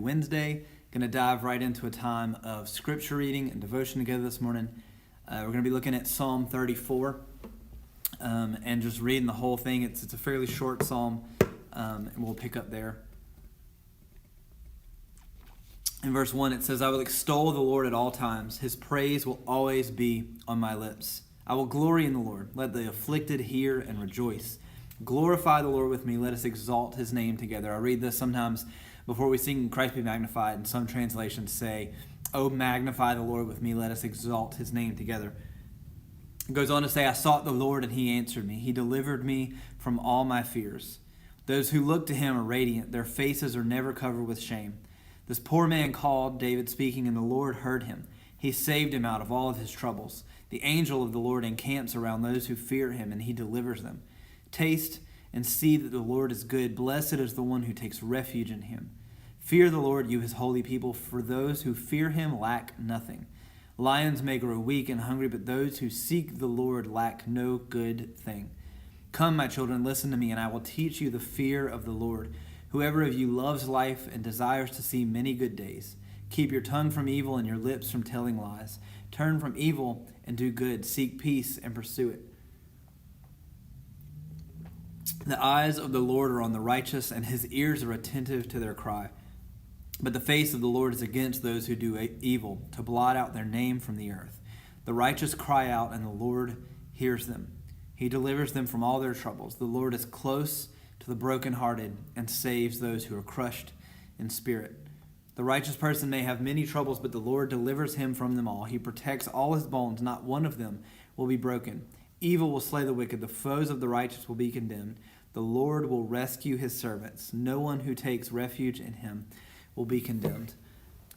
Wednesday. Going to dive right into a time of scripture reading and devotion together this morning. We're going to be looking at Psalm 34 and just reading the whole thing. It's a fairly short psalm, and we'll pick up there. In verse 1, it says, "I will extol the Lord at all times. His praise will always be on my lips. I will glory in the Lord. Let the afflicted hear and rejoice. Glorify the Lord with me. Let us exalt his name together." I read this sometimes before we sing Christ Be Magnified, and some translations say, "Oh, magnify the Lord with me. Let us exalt his name together." It goes on to say, "I sought the Lord and he answered me. He delivered me from all my fears. Those who look to him are radiant. Their faces are never covered with shame. This poor man called," David speaking, "and the Lord heard him. He saved him out of all of his troubles. The angel of the Lord encamps around those who fear him, and he delivers them. Taste and see that the Lord is good. Blessed is the one who takes refuge in him. Fear the Lord, you his holy people, for those who fear him lack nothing. Lions may grow weak and hungry, but those who seek the Lord lack no good thing. Come, my children, listen to me, and I will teach you the fear of the Lord. Whoever of you loves life and desires to see many good days, keep your tongue from evil and your lips from telling lies. Turn from evil and do good. Seek peace and pursue it. The eyes of the Lord are on the righteous, and his ears are attentive to their cry. But the face of the Lord is against those who do evil, to blot out their name from the earth. The righteous cry out, and the Lord hears them. He delivers them from all their troubles. The Lord is close to the brokenhearted and saves those who are crushed in spirit. The righteous person may have many troubles, but the Lord delivers him from them all. He protects all his bones. Not one of them will be broken. Evil will slay the wicked. The foes of the righteous will be condemned. The Lord will rescue his servants. No one who takes refuge in him will be condemned.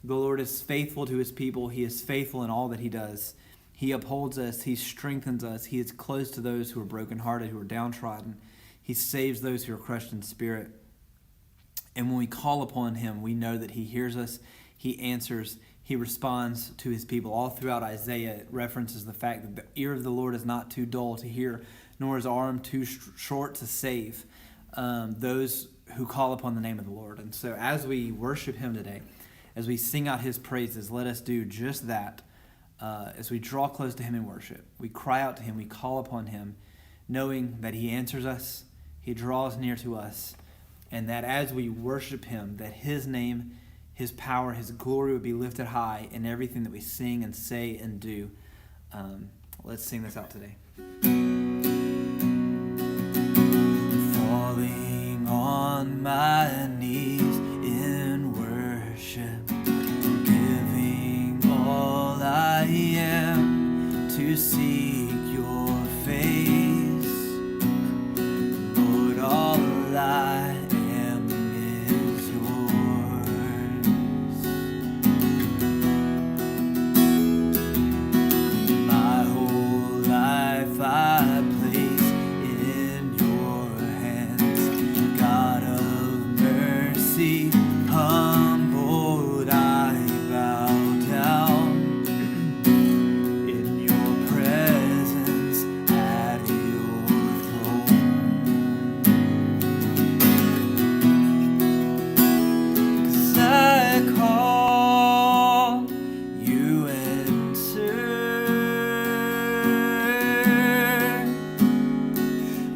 The Lord is faithful to his people. He is faithful in all that he does. He upholds us. He strengthens us. He is close to those who are brokenhearted, who are downtrodden. He saves those who are crushed in spirit. And when we call upon him, we know that he hears us. He answers. He responds to his people. All throughout Isaiah, it references the fact that the ear of the Lord is not too dull to hear, nor his arm too short to save those who call upon the name of the Lord. And so as we worship him today, as we sing out his praises, let us do just that. As we draw close to him in worship, we cry out to him, we call upon him, knowing that he answers us, he draws near to us, and that as we worship him, that his name, his power, his glory would be lifted high in everything that we sing and say and do. Let's sing this out today. Falling on my knees in worship, giving all I am to seek your face. Lord, all I am is yours. My whole life I place in your hands. God of mercy, humbled I bow down in your presence at your throne. 'Cause I call, you answer,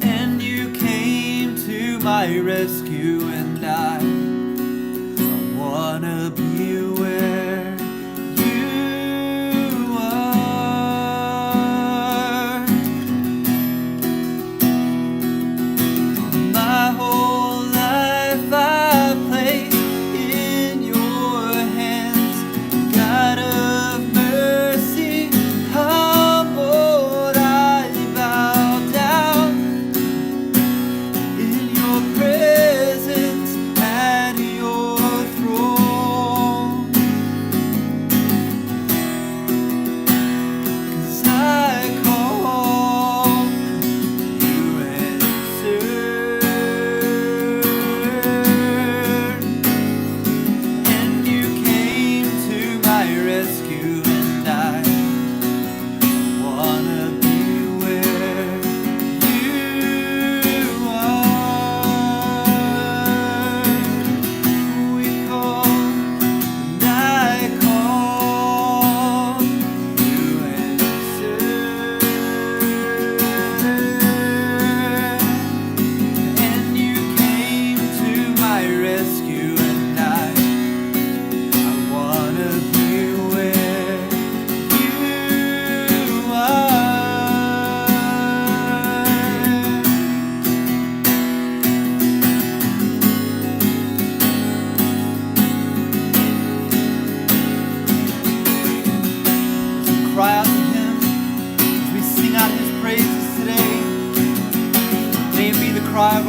and you came to my rescue, and I wanna be where you are. My whole life I place in your hands. God of mercy, humbled I bow down in your presence at your throne.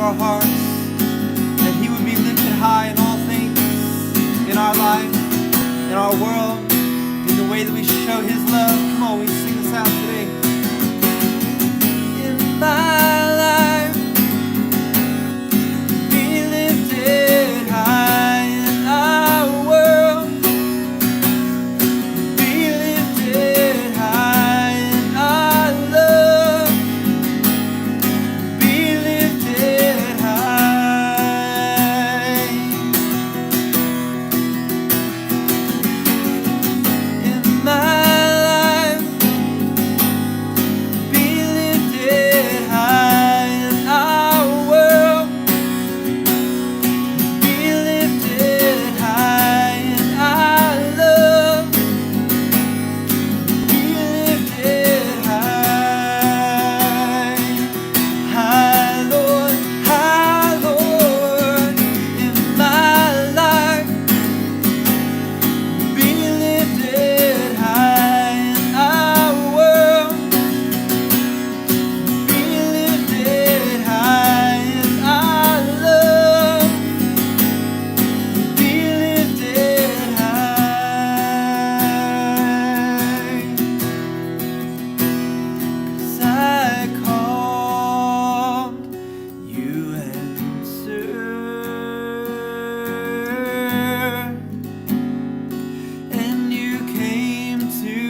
our hearts, that He would be lifted high in all things, in our life, in our world, in the way that we show His love. Come on, we sing this out today. In my life, be lifted high in our world, be lifted high in our love, be lifted high. In my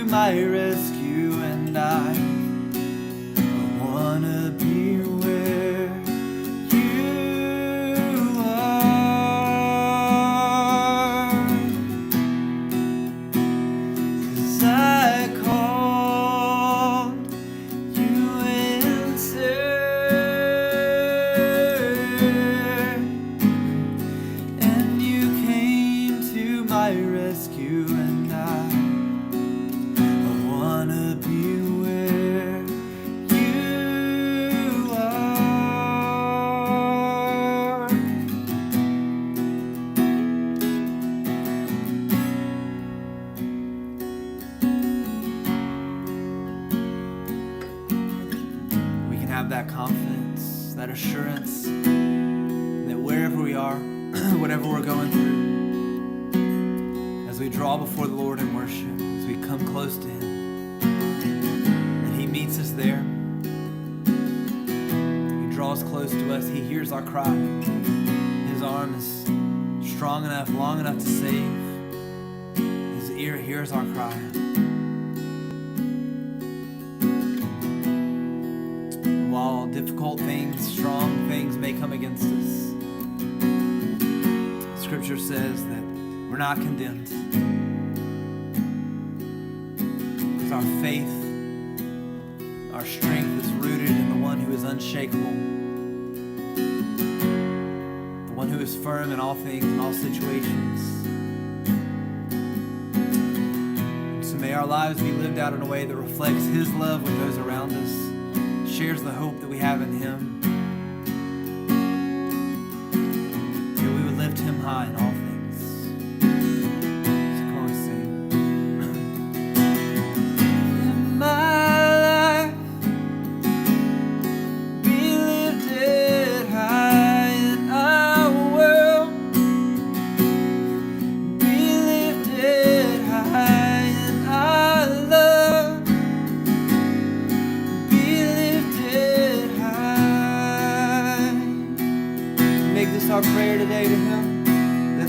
my rescue, and I wanna be where you are, 'cause I called, you answered, and you came to my rescue, and I wanna be where you are. We can have that confidence, that assurance that wherever we are, whatever we're going through, as we draw before the Lord in worship, as we come close to Him, meets us there. He draws close to us. He hears our cry. His arm is strong enough, long enough to save. His ear hears our cry. And while difficult things, strong things may come against us, Scripture says that we're not condemned, because our faith, our strength is rooted in the one who is unshakable, the one who is firm in all things, in all situations. So may our lives be lived out in a way that reflects His love with those around us, shares the hope that we have in Him, that we would lift Him high in all things. So come on, sing. In my our prayer today to Him, that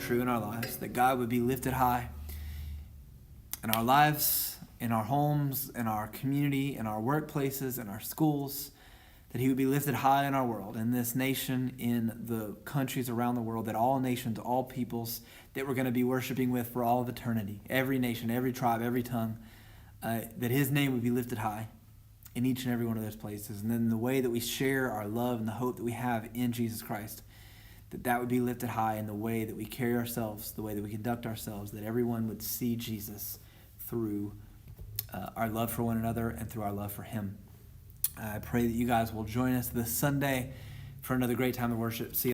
true in our lives, that God would be lifted high in our lives, in our homes, in our community, in our workplaces, in our schools, that he would be lifted high in our world, in this nation, in the countries around the world, that all nations, all peoples that we're going to be worshiping with for all of eternity, every nation, every tribe, every tongue, that his name would be lifted high in each and every one of those places. And then the way that we share our love and the hope that we have in Jesus Christ, that would be lifted high in the way that we carry ourselves, the way that we conduct ourselves, that everyone would see Jesus through our love for one another and through our love for him. I pray that you guys will join us this Sunday for another great time of worship. See you.